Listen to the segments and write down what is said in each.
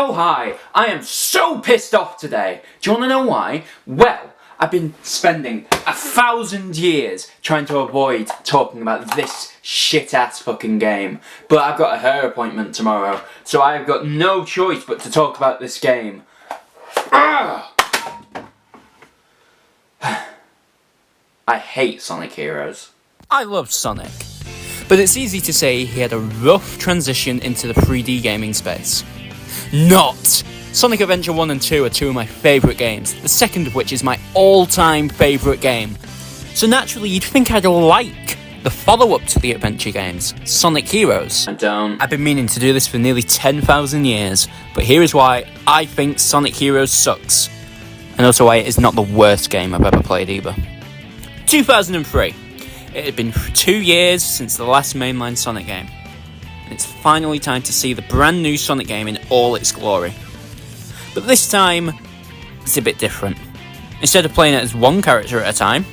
Oh hi, I am so pissed off today. Do you want to know why? Well, I've been spending 1,000 years trying to avoid talking about this shit-ass fucking game. But I've got a hair appointment tomorrow, so I've got no choice but to talk about this game. I hate Sonic Heroes. I love Sonic, but it's easy to say he had a rough transition into the 3D gaming space. Not! Sonic Adventure 1 and 2 are two of my favourite games, the second of which is my all-time favourite game. So naturally you'd think I'd like the follow-up to the adventure games, Sonic Heroes. I don't. I've been meaning to do this for nearly 10,000 years, but here is why I think Sonic Heroes sucks. And also why it is not the worst game I've ever played either. 2003. It had been 2 years since the last mainline Sonic game. And it's finally time to see the brand new Sonic game in all its glory. But this time, it's a bit different. Instead of playing it as one character at a time,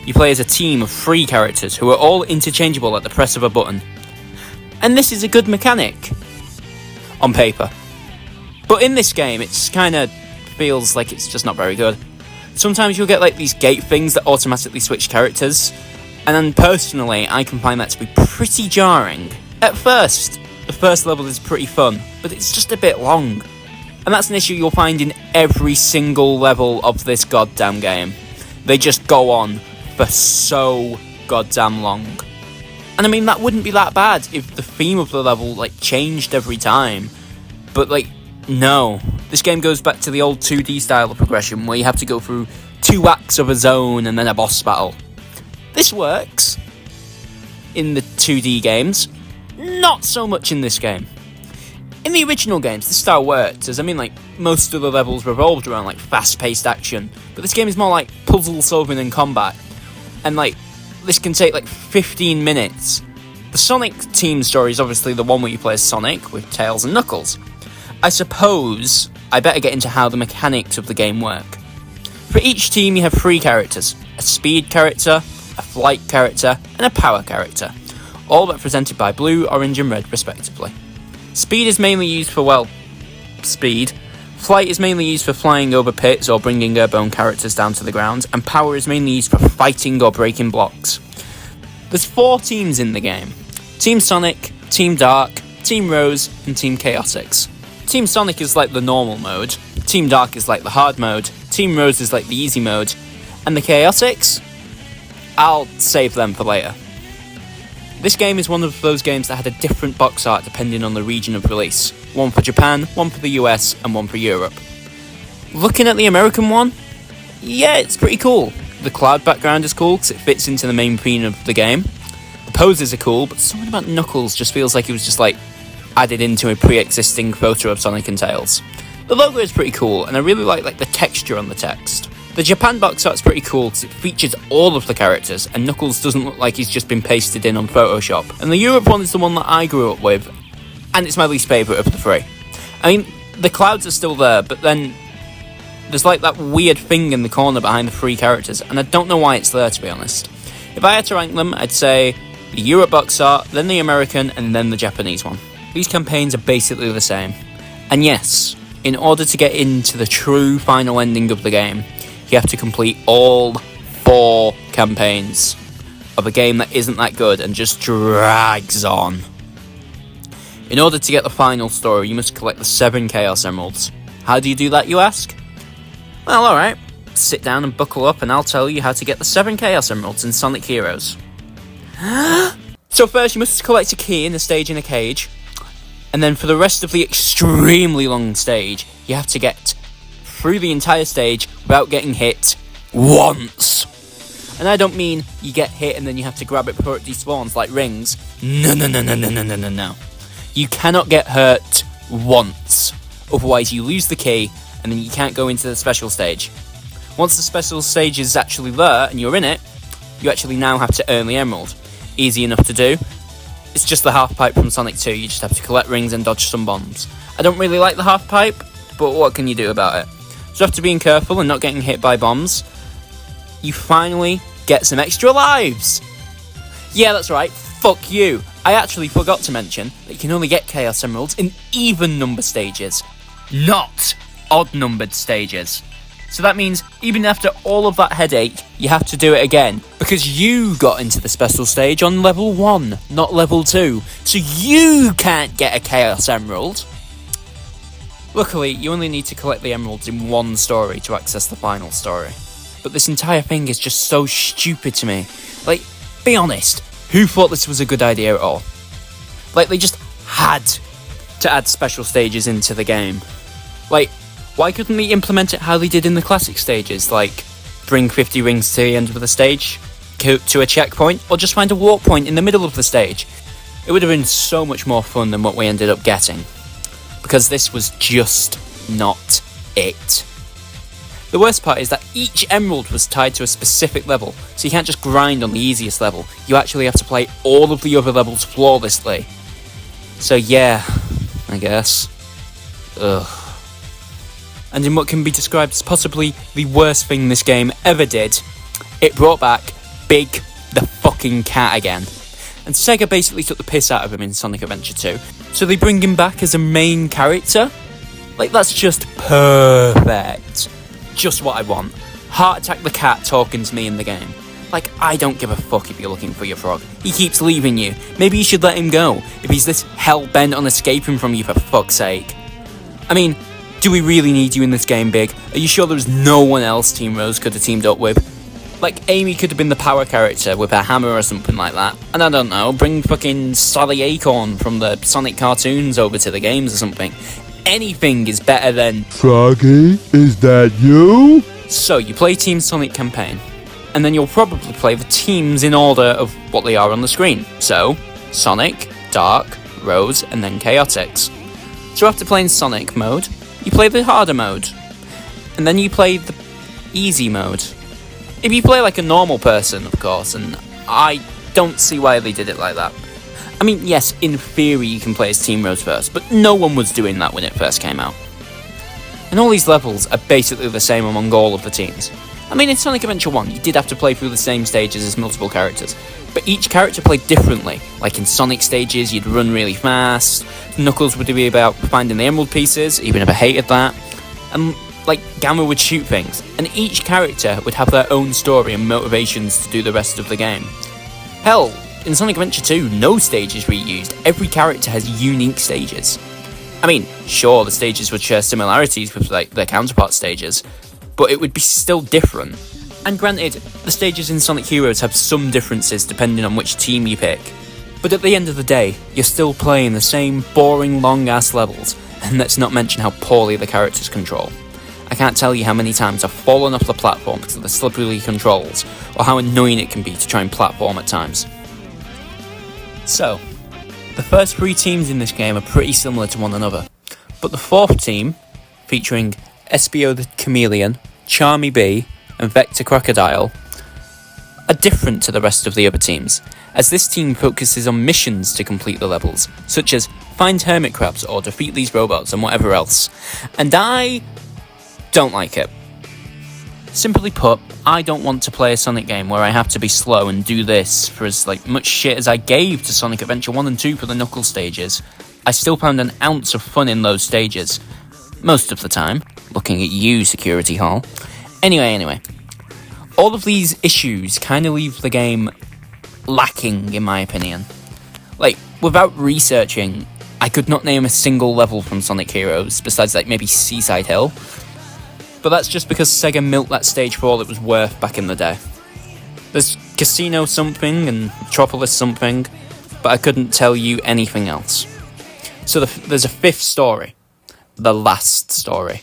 you play as a team of 3 characters who are all interchangeable at the press of a button. And this is a good mechanic. On paper. But in this game, it's kinda feels like it's just not very good. Sometimes you'll get like these gate things that automatically switch characters, and then personally, I can find that to be pretty jarring. At first, the first level is pretty fun, but it's just a bit long. And that's an issue you'll find in every single level of this goddamn game. They just go on for so goddamn long. And I mean, that wouldn't be that bad if the theme of the level, like, changed every time. But, like, no. This game goes back to the old 2D style of progression, where you have to go through 2 acts of a zone and then a boss battle. This works in the 2D games, not so much in this game. In the original games, this style worked, as I mean, like, most of the levels revolved around, like, fast-paced action, but this game is more like puzzle solving and combat, and, like, this can take, like, 15 minutes. The Sonic team story is obviously the one where you play as Sonic, with Tails and Knuckles. I suppose I better get into how the mechanics of the game work. For each team, you have 3 characters: a speed character, a flight character, and a power character, all represented by blue, orange, and red, respectively. Speed is mainly used for, speed. Flight is mainly used for flying over pits or bringing airborne characters down to the ground, and power is mainly used for fighting or breaking blocks. There's 4 teams in the game: Team Sonic, Team Dark, Team Rose, and Team Chaotix. Team Sonic is like the normal mode, Team Dark is like the hard mode, Team Rose is like the easy mode, and the Chaotix? I'll save them for later. This game is one of those games that had a different box art depending on the region of release. One for Japan, one for the US, and one for Europe. Looking at the American one, yeah, it's pretty cool. The cloud background is cool because it fits into the main theme of the game. The poses are cool, but something about Knuckles just feels like it was just like added into a pre-existing photo of Sonic and Tails. The logo is pretty cool, and I really like the texture on the text. The Japan box art's pretty cool because it features all of the characters, and Knuckles doesn't look like he's just been pasted in on Photoshop. And the Europe one is the one that I grew up with, and it's my least favourite of the 3. I mean, the clouds are still there, but then there's like that weird thing in the corner behind the 3 characters, and I don't know why it's there, to be honest. If I had to rank them, I'd say the Europe box art, then the American, and then the Japanese one. These campaigns are basically the same. And yes, in order to get into the true final ending of the game, you have to complete all 4 campaigns of a game that isn't that good and just drags on. In order to get the final story, you must collect the 7 Chaos Emeralds. How do you do that, you ask? Well, alright. Sit down and buckle up and I'll tell you how to get the 7 Chaos Emeralds in Sonic Heroes. So first, you must collect a key in a stage in a cage. And then for the rest of the extremely long stage, you have to get through the entire stage without getting hit once. And I don't mean you get hit and then you have to grab it before it despawns like rings. No. You cannot get hurt once. Otherwise you lose the key and then you can't go into the special stage. Once the special stage is actually there and you're in it, you actually now have to earn the emerald. Easy enough to do. It's just the half pipe from Sonic 2, you just have to collect rings and dodge some bombs. I don't really like the half pipe, but what can you do about it? So after being careful and not getting hit by bombs, you finally get some extra lives! Yeah, that's right, fuck you! I actually forgot to mention that you can only get Chaos Emeralds in even number stages. not odd-numbered stages. So that means even after all of that headache, you have to do it again, because you got into the special stage on level 1, not level 2, so you can't get a Chaos Emerald. Luckily, you only need to collect the emeralds in one story to access the final story. But this entire thing is just so stupid to me. Like, be honest, who thought this was a good idea at all? Like, they just had to add special stages into the game. Like, why couldn't they implement it how they did in the classic stages? Like, bring 50 rings to the end of the stage, to a checkpoint, or just find a warp point in the middle of the stage. It would have been so much more fun than what we ended up getting. Because this was just not it. The worst part is that each emerald was tied to a specific level, so you can't just grind on the easiest level. You actually have to play all of the other levels flawlessly. So yeah, I guess. Ugh. And in what can be described as possibly the worst thing this game ever did, it brought back Big the fucking cat again. And Sega basically took the piss out of him in Sonic Adventure 2. So they bring him back as a main character? Like, that's just perfect. Just what I want. Heart Attack the cat talking to me in the game. Like, I don't give a fuck if you're looking for your frog. He keeps leaving you. Maybe you should let him go, if he's this hell-bent on escaping from you, for fuck's sake. I mean, do we really need you in this game, Big? Are you sure there's no one else Team Rose could have teamed up with? Like, Amy could have been the power character with her hammer or something like that. And I don't know, bring fucking Sally Acorn from the Sonic cartoons over to the games or something. Anything is better than... Froggy, is that you? So, you play Team Sonic campaign. And then you'll probably play the teams in order of what they are on the screen. So, Sonic, Dark, Rose, and then Chaotix. So after playing Sonic mode, you play the harder mode. And then you play the easy mode. If you play like a normal person, of course, and I don't see why they did it like that. I mean, yes, in theory you can play as Team Rose first, but no one was doing that when it first came out. And all these levels are basically the same among all of the teams. I mean, in Sonic Adventure 1, you did have to play through the same stages as multiple characters, but each character played differently. Like in Sonic stages, you'd run really fast, Knuckles would be about finding the emerald pieces, even if I hated that, and like Gamma would shoot things, and each character would have their own story and motivations to do the rest of the game. Hell, in Sonic Adventure 2, no stage is reused, every character has unique stages. I mean, sure, the stages would share similarities with like their counterpart stages, but it would be still different. And granted, the stages in Sonic Heroes have some differences depending on which team you pick, but at the end of the day, you're still playing the same boring long-ass levels, and let's not mention how poorly the characters control. I can't tell you how many times I've fallen off the platform because of the slippery controls, or how annoying it can be to try and platform at times. So, the first 3 teams in this game are pretty similar to one another, but the 4th team, featuring Espio the Chameleon, Charmy Bee, and Vector Crocodile, are different to the rest of the other teams, as this team focuses on missions to complete the levels, such as find hermit crabs or defeat these robots and whatever else, and I don't like it. Simply put, I don't want to play a Sonic game where I have to be slow and do this for as much shit as I gave to Sonic Adventure 1 and 2 for the Knuckles stages. I still found an ounce of fun in those stages. Most of the time. Looking at you, Security Hall. Anyway. All of these issues kind of leave the game lacking, in my opinion. Like, without researching, I could not name a single level from Sonic Heroes, besides maybe Seaside Hill. But that's just because Sega milked that stage for all it was worth back in the day. There's Casino something and Metropolis something, but I couldn't tell you anything else. So there's a 5th story. The last story.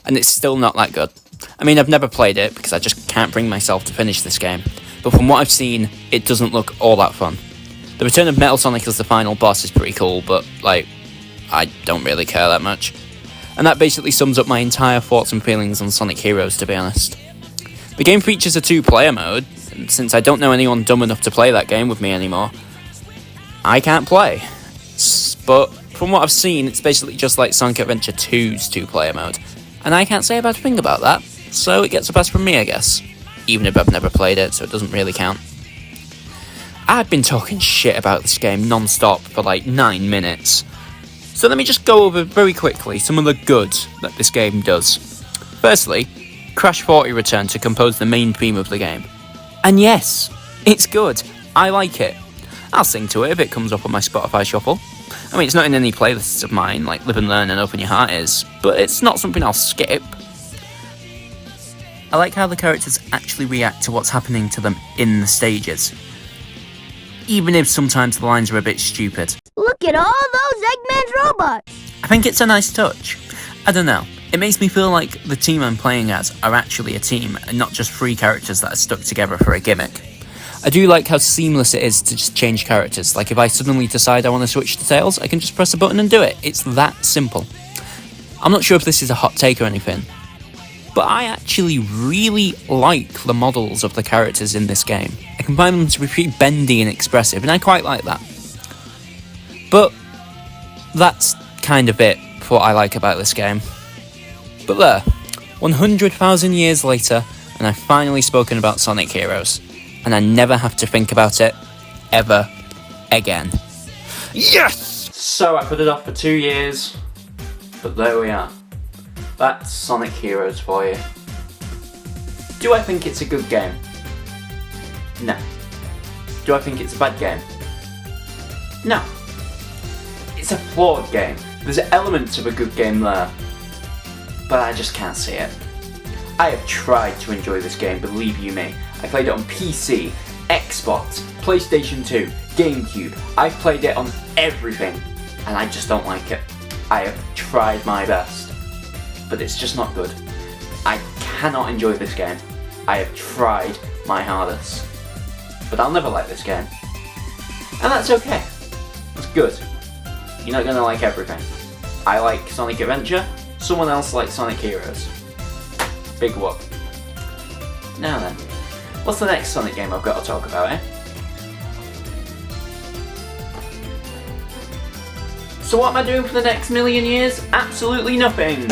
And it's still not that good. I mean, I've never played it because I just can't bring myself to finish this game, but from what I've seen, it doesn't look all that fun. The return of Metal Sonic as the final boss is pretty cool, but, I don't really care that much. And that basically sums up my entire thoughts and feelings on Sonic Heroes, to be honest. The game features a 2-player mode, and since I don't know anyone dumb enough to play that game with me anymore, I can't play. But from what I've seen, it's basically just like Sonic Adventure 2's 2-player mode, and I can't say a bad thing about that, so it gets a pass from me, I guess. Even if I've never played it, so it doesn't really count. I've been talking shit about this game non-stop for 9 minutes, So let me just go over very quickly some of the good that this game does. Firstly, Crash 40 returned to compose the main theme of the game. And yes, it's good. I like it. I'll sing to it if it comes up on my Spotify shuffle. I mean, it's not in any playlists of mine, like Live and Learn and Open Your Heart is, but it's not something I'll skip. I like how the characters actually react to what's happening to them in the stages, even if sometimes the lines are a bit stupid. Look at all those Eggman's robots! I think it's a nice touch. I don't know, it makes me feel like the team I'm playing as are actually a team and not just three characters that are stuck together for a gimmick. I do like how seamless it is to just change characters. Like if I suddenly decide I want to switch to Tails, I can just press a button and do it. It's that simple. I'm not sure if this is a hot take or anything, but I actually really like the models of the characters in this game. I can find them to be pretty bendy and expressive, and I quite like that. But that's kind of it for what I like about this game. But there, 100,000 years later, and I've finally spoken about Sonic Heroes. And I never have to think about it ever again. Yes! So I put it off for 2 years, but there we are. That's Sonic Heroes for you. Do I think it's a good game? No. Do I think it's a bad game? No. It's a flawed game. There's elements of a good game there, but I just can't see it. I have tried to enjoy this game, believe you me. I played it on PC, Xbox, PlayStation 2, GameCube. I've played it on everything, and I just don't like it. I have tried my best, but it's just not good. I cannot enjoy this game. I have tried my hardest, but I'll never like this game. And that's okay. It's good. You're not gonna like everything. I like Sonic Adventure, someone else likes Sonic Heroes. Big whoop. Now then, what's the next Sonic game I've got to talk about, eh? So what am I doing for the next million years? Absolutely nothing!